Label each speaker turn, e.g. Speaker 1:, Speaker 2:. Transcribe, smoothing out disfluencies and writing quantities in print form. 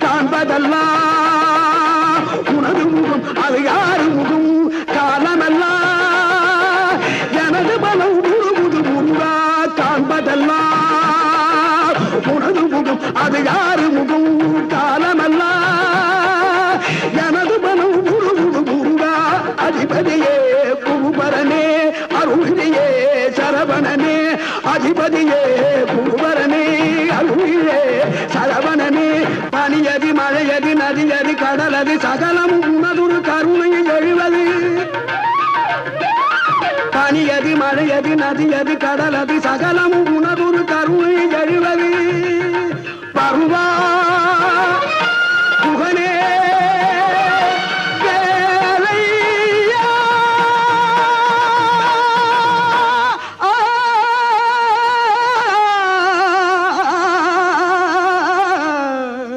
Speaker 1: காண்பதெல்லாம் உனது முகம் அது யாரு முகம் காலமெல்லாம் எனது பலம் முழுமுது முருகா காண்பதெல்லாம் உனது முகம் அது யாரு முகம் காலமெல்லாம் எனது பலம் முழுமுது முருகா அதிபதியே குருபரனே அருளியே சரவணனே அதிபதியே குருபரனே அருளியே சரவணனே பனியதி மழையதி நதியதி கடலதி சகலமும் உனதொரு கருணையை எழுவது பனியதி மழையதி நதியதி கடலதி சகலமும் உனதொரு கருணையை